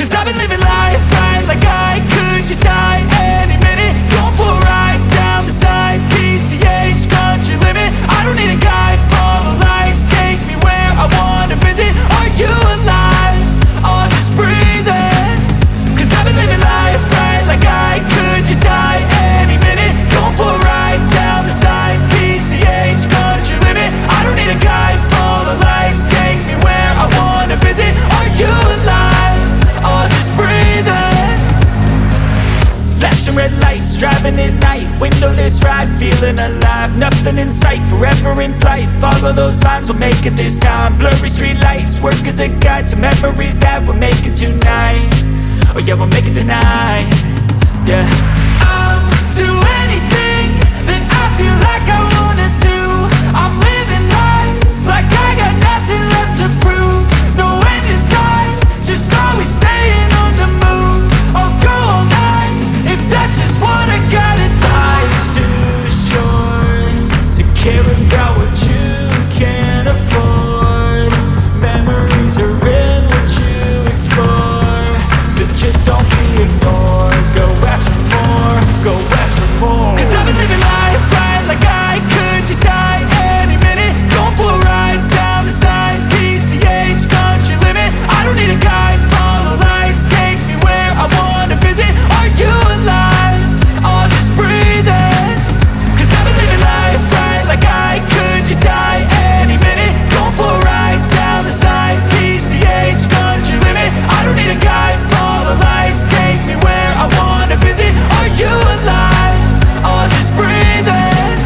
Cause I've been living life right like I could just die any minute. Going for a ride down the side, PCH, country limit. I don't need a guide, follow lights, take me where I wanna visit. Are you alive? I'll just breathe in. Cause I've been living life right like I could just die any minute. Going for a ride down the side, PCH, country limit. I don't need a guide, follow lights, take me where I wanna visit. Are you alive? I'll just breathe in. Flashing red lights, driving at night, windowless ride, feeling alive. Nothing in sight, forever in flight. Follow those lines, we'll make it this time. Blurry street lights, work as a guide to memories that we're making tonight. Oh yeah, we'll make it tonight. Yeah. I'll do anything that I feel like I wanna do. I'm living life like I got nothing left to prove. No end in sight, just always staying on the move. I'll go all night if that's just what I gotta do. Life's too short to care about what you can't afford. Memories are in what you explore, so just don't be ignored. Go ask for more, go ask for more. Cause I've been living life right like I could just die any minute. Going for a ride down the side, PCH, country limit. I don't need a guide, follow lights, take me where I wanna visit. Are you alive? I'll just breathe in. Cause I've been living life right like I could just die any minute. Going for a ride down the side, PCH, country limit. I don't need a guide, follow lights, take me where I wanna visit. Are you alive? I'll just breathe in.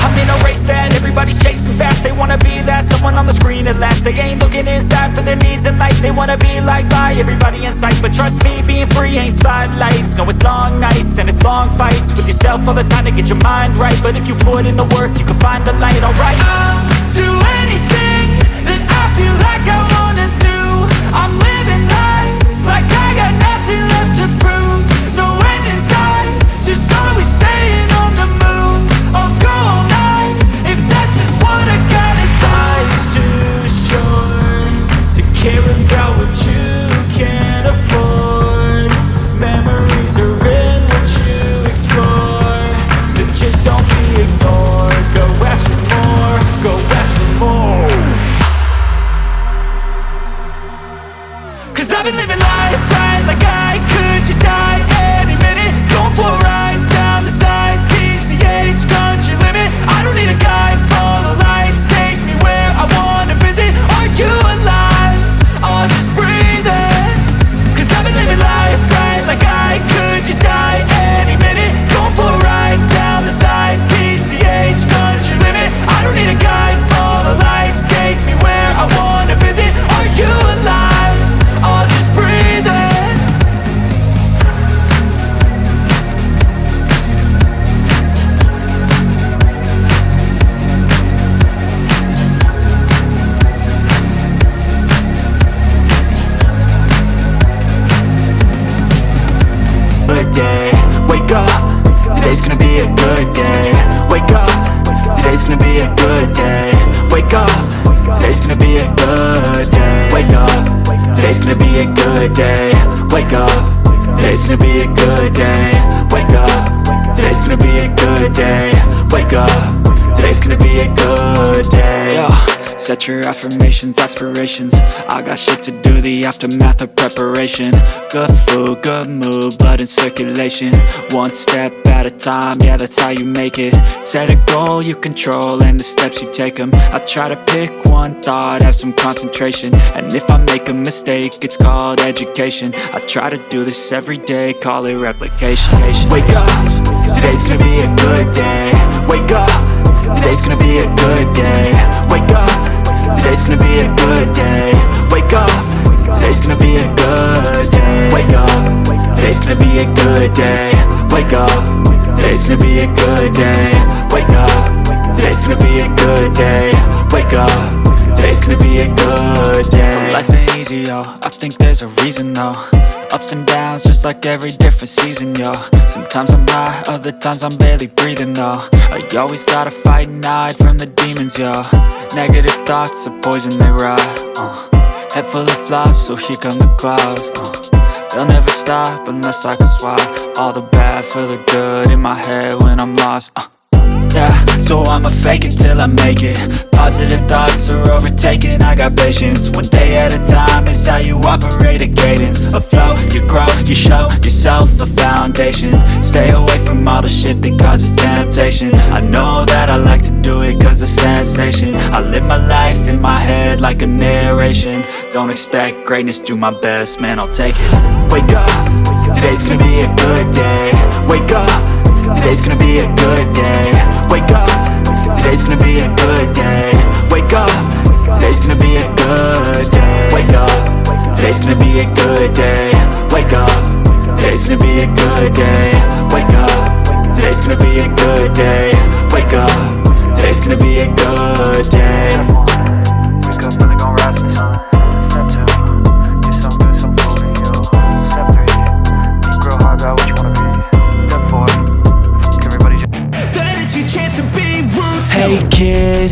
I'm in a race that everybody's chasing fast. They wanna be that someone on the screen at last. They ain't looking inside for their needs in life. They wanna be liked by everybody in sight. But trust me, being free ain't spotlights. No, it's long nights and it's long fights with yourself all the time to get your mind right. But if you put in the work, you can find the light, alright. I'll do anything that I feel like I wanna do. I'm living life like I got nothing left to prove. No end in sight, just always staying on the move. I'll go all night if that's just what I gotta do. Life's too short to care about what you can't afford. Memories are in what you explore, so just don't be ignored. Go ask for more, go ask for more. Cause I've been living life right like I could just die any minute. Going for a ride down the side, PCH, country limit. I don't need a guide, follow lights, take me where I wanna visit. Are you alive? I'll just breathe in. Cause I've been living life right like I could just die any minute. Going for a ride down the side, PCH, country limit. I don't need a guide, follow lights, take me where I wanna visit. Are you alive? I'll just breathe in. Good day, wake up, today's gonna be a good day. Wake up, today's gonna be a good day. Wake up, today's gonna be a good day. Wake up, today's gonna be a good day. Wake up, today's gonna be a good day. Wake up, today's gonna be a good day. Wake up, today's gonna be a good day. Yo, set your affirmations, aspirations. I got shit to do, the aftermath of preparation. Good food, good mood, blood in circulation. One step at a time, yeah, that's how you make it. Set a goal you control and the steps you take them. I try to pick one thought, have some concentration. And if I make a mistake, it's called education. I try to do this every day, call it replication. Wake up, today's gonna be a good day. Wake up, today's gonna be a good day. Wake up, today's gonna be a good day. Wake up, today's gonna be a good day. Wake up, today's gonna be a good day. Wake up, today's gonna be a good day. Wake up, today's gonna be a good day. Wake up, today's gonna be a good day. So life ain't easy, yo, I think there's a reason though. Ups and downs, just like every different season, yo. Sometimes I'm high, other times I'm barely breathing, though. I always gotta fight and hide from the demons, yo. Negative thoughts are poison, they rot, Head full of flies, so here come the clouds, they'll never stop unless I can swap all the bad for the good in my head when I'm lost. Yeah, so I'ma fake it till I make it. Positive thoughts are overtaken, I got patience. One day at a time is how you operate a cadence. A flow, you grow, you show yourself a foundation. Stay away from all the shit that causes temptation. I know that I like to do it cause it's sensation. I live my life in my head like a narration. Don't expect greatness, do my best, man, I'll take it. Wake up, today's gonna be a good day. Wake up, today's gonna be a good day. Wake up, today's gonna be a good day. Wake up, today's gonna be a good day. Wake up, today's gonna be a good day. Wake up, today's gonna be a good day. Wake up, today's gonna be a good day. Wake up, today's gonna be a good day. Wake up, really gon' rise with the sun. Step 2, get some good, some food in you. Step 3, think real hard about what you wanna be. Step 4, everybody just Hey kid,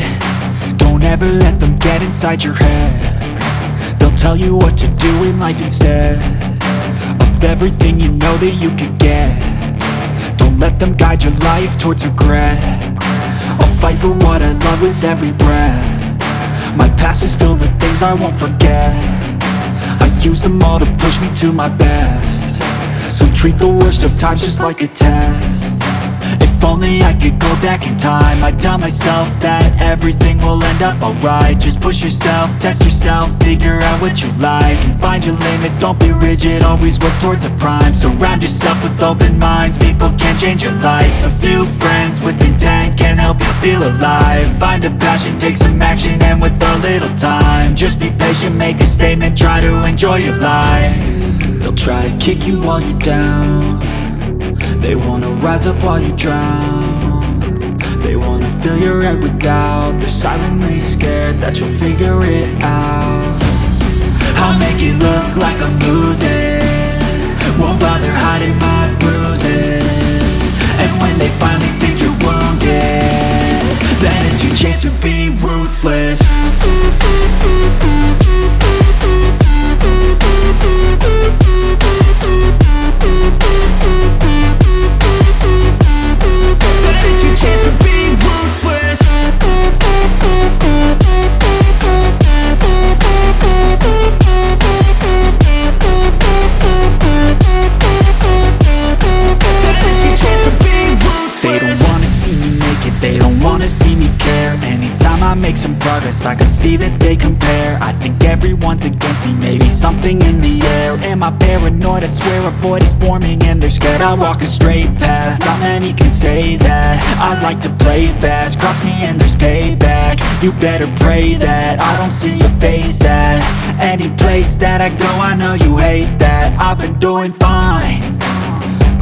don't ever let them get inside your head. They'll tell you what to do in life instead of everything you know that you could get. Don't let them guide your life towards regret. I'll fight for what I love with every breath. My past is filled with things I won't forget. I use them all to push me to my best. So treat the worst of times just like a test. If only I could go back in time, I'd tell myself that everything will end up alright. Just push yourself, test yourself, figure out what you like, and find your limits, don't be rigid, always work towards a prime. Surround yourself with open minds, people can change your life. A few friends with intent can help you feel alive. Find a passion, take some action, and with a little time, just be patient, make a statement, try to enjoy your life. They'll try to kick you while you're down. They wanna rise up while you drown. They wanna fill your head with doubt. They're silently scared that you'll figure it out. I'll make it look like I'm losing, won't bother hiding my bruises. And when they finally think you're wounded, then it's your chance to be ruthless. Make some progress, I can see that they compare. I think everyone's against me, maybe something in the air. Am I paranoid? I swear a void is forming and they're scared. I walk a straight path, not many can say that. I like to play fast, cross me and there's payback. You better pray that I don't see your face at any place that I go. I know you hate that. I've been doing fine,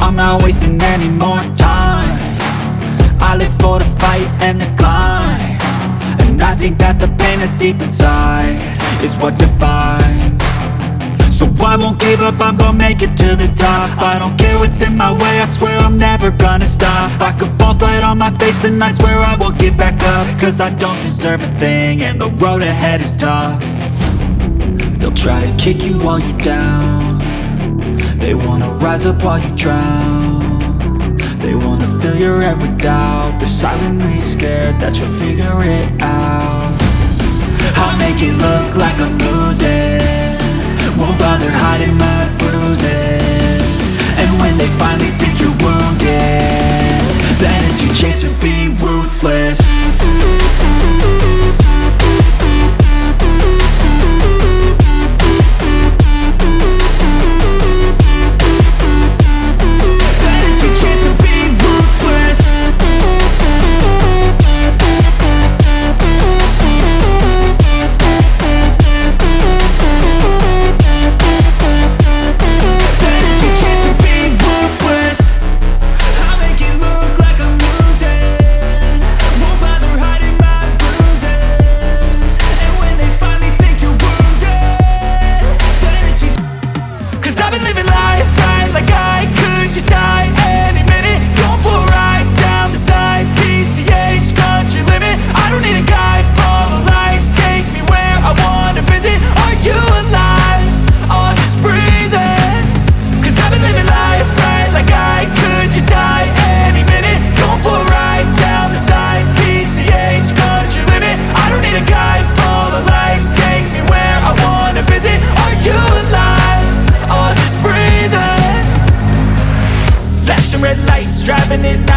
I'm not wasting any more time. I live for the fight and the climb. And I think that the pain that's deep inside is what defines. So I won't give up, I'm gonna make it to the top. I don't care what's in my way, I swear I'm never gonna stop. I could fall flat on my face and I swear I will get back up. Cause I don't deserve a thing and the road ahead is tough. They'll try to kick you while you're down. They wanna rise up while you drown. They wanna fill your head with doubt. They're silently scared that you'll figure it out. I'll make it look like I'm losing, won't bother hiding my bruises. And when they finally think you're wounded, then it's your chance to be ruthless.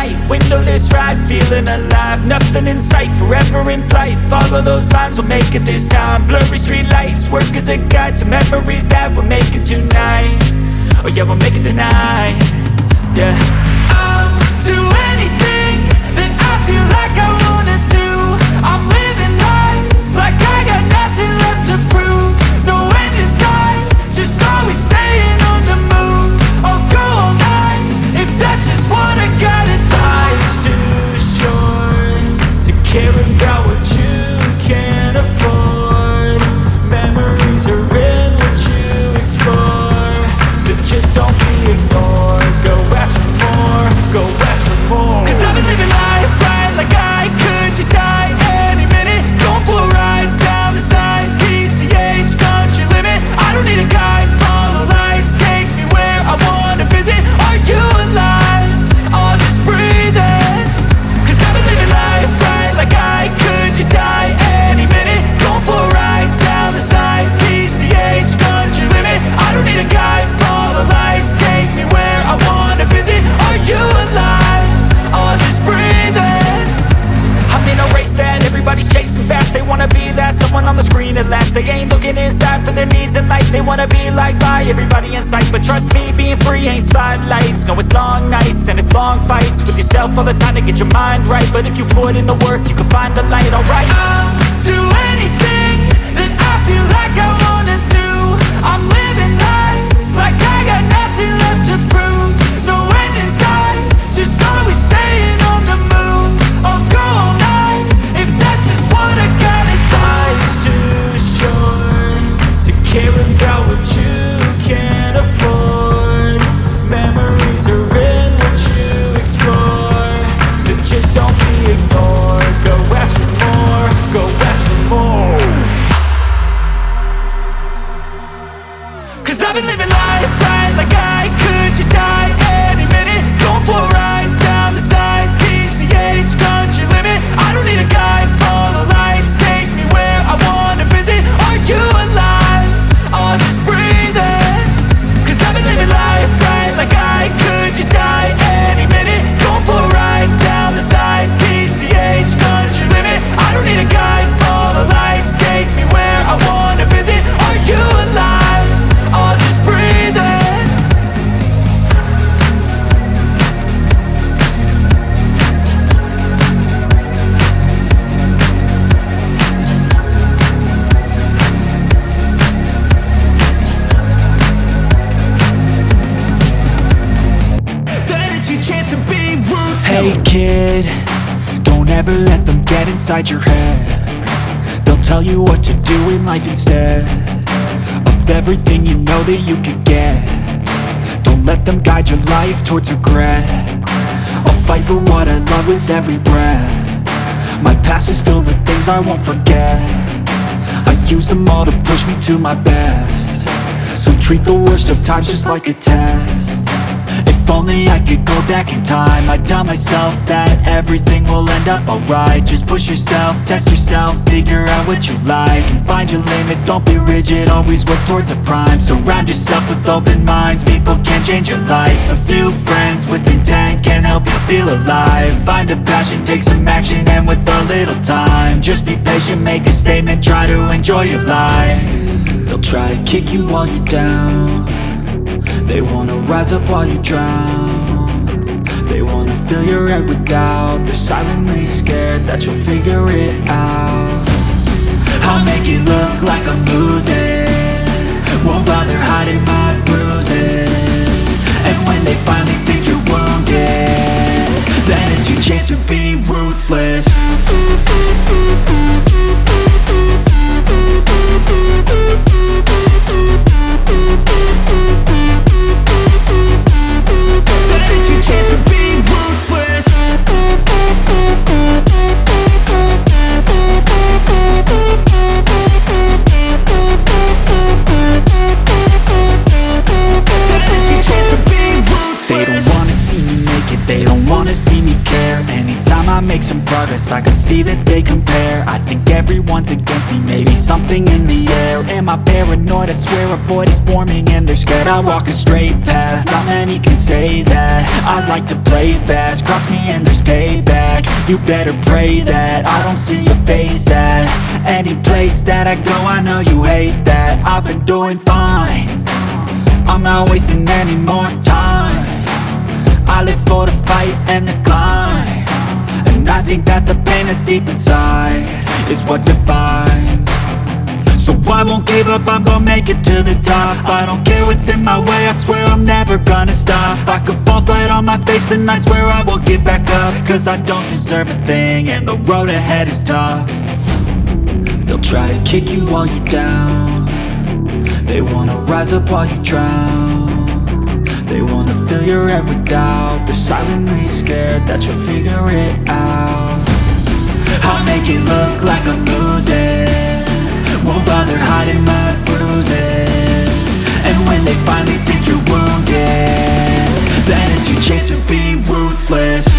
night, windowless ride, feeling alive. Nothing in sight, forever in flight. Follow those lines, we'll make it this time. Blurry street lights, work as a guide to memories that we're making tonight. Oh yeah, we'll make it tonight. Yeah. I'll do anything that I feel like I wanna do. I'm living life like I got nothing left to prove. No end in sight, just always staying on the move. I'll go all night if that's just what I gotta do. Life's too short to care about what you can't afford. Memories are in what you explore, so just don't be ignored. Go ask for more, go ask for more. 'Cause I've been living life right like I could just die any minute. Going for a ride down the side, PCH, country limit. I don't need a guide, follow lights, take me where I wanna visit. Are you alive? I'll just breathe in. 'Cause I've been living life right like I could just die any minute. Going for a ride down the side, PCH, country limit. I don't need a guide, follow lights, take me where I wanna visit. Are you alive? I'll just breathe in. I'm in a race that everybody's chasing fast. They wanna be that someone on the screen at last. They ain't looking inside for their needs in life. They wanna be liked by everybody in sight. But trust me, being free ain't spotlights. No, it's long nights and it's long fights with yourself all the time to get your mind right. But if you put in the work, you can find the light, alright. I'll do anything that I feel like I wanna do. I'm living life like I got nothing left to prove. No end in sight, just always staying on the move. I'll go all night if that's just what I gotta do. Life's too short to care about what you can't afford. Memories are in what you explore, so just don't be ignored. Go ask for more, go ask for more. 'Cause I've been living life right like I could just die any minute. Going for a ride down the side, PCH, country limit. I don't need a guide, follow lights, take me where I wanna visit. Are you alive? I'll just breathe in. 'Cause I've been living life right like I could just die any minute. Going for a ride down the side, PCH, country limit. I don't need a guide, follow lights, take me where I wanna visit. Are you alive? I'll just breathe in. Then it's your chance to be ruthless. Hey kid, don't ever let them get inside your head. They'll tell you what to do in life instead of everything you know that you could get. Don't let them guide your life towards regret. I'll fight for what I love with every breath. My past is filled with things I won't forget. I use them all to push me to my best. So treat the worst of times just like a test. If only I could go back in time, I'd tell myself that everything will end up alright. Just push yourself, test yourself, figure out what you like, and find your limits, don't be rigid, always work towards a prime. Surround yourself with open minds, people can change your life. A few friends with intent can help you feel alive. Find a passion, take some action, and with a little time, just be patient, make a statement, try to enjoy your life. They'll try to kick you while you're down. They wanna rise up while you drown. They wanna fill your head with doubt. They're silently scared that you'll figure it out. I'll make it look like I'm losing, won't bother hiding my bruises. And when they finally think you're wounded, then it's your chance to be ruthless. progress, I can see that they compare. I think everyone's against me, maybe something in the air. Am I paranoid? I swear a void is forming and they're scared. I walk a straight path, not many can say that. I like to play fast, cross me and there's payback. You better pray that I don't see your face at any place that I go. I know you hate that. I've been doing fine, I'm not wasting any more time. I live for the fight and the climb, and I think that the pain that's deep inside is what defines. So I won't give up, I'm gonna make it to the top. I don't care what's in my way, I swear I'm never gonna stop. I could fall flat on my face and I swear I will get back up, cause I don't deserve a thing and the road ahead is tough. They'll try to kick you while you're down, they wanna rise up while you drown. They wanna fill your head with doubt, they're silently scared that you'll figure it out. I'll make it look like I'm losing, won't bother hiding my bruises. And when they finally think you're wounded, then it's your chance to be ruthless.